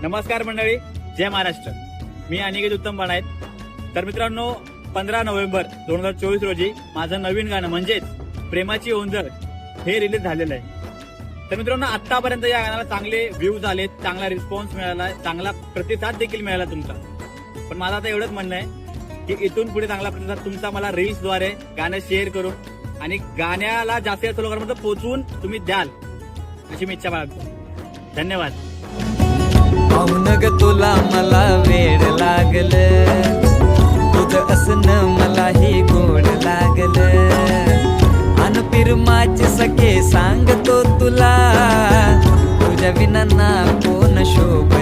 नमस्कार मंडळी, जय महाराष्ट्र. मी अनिकेत उत्तम बनायत. तर मित्रांनो, 15 नोव्हेंबर 2024 रोजी माझं नवीन गाणं म्हणजेच प्रेमाची ओंजळ हे रिलीज झालेलं आहे. तर मित्रांनो, आतापर्यंत या गाण्याला चांगले व्ह्यूज आलेत, चांगला रिस्पॉन्स मिळाला, चांगला प्रतिसाद देखील मिळाला तुमचा. पण माझं आता एवढंच म्हणणं आहे की इथून पुढे चांगला प्रतिसाद तुमचा मला रील्सद्वारे गाणं शेअर करून आणि गाण्याला जास्तीत जास्त लोकांपर्यंत पोहोचवून तुम्ही द्याल अशी मी इच्छा बाळगतो. धन्यवाद. पाहून ग तुला मला वेड लागल, तुझं असणं मलाही गोड लागल. अन पिरमाचे सखे सांगतो तुला, तुझ्या विना ना कोण शोभ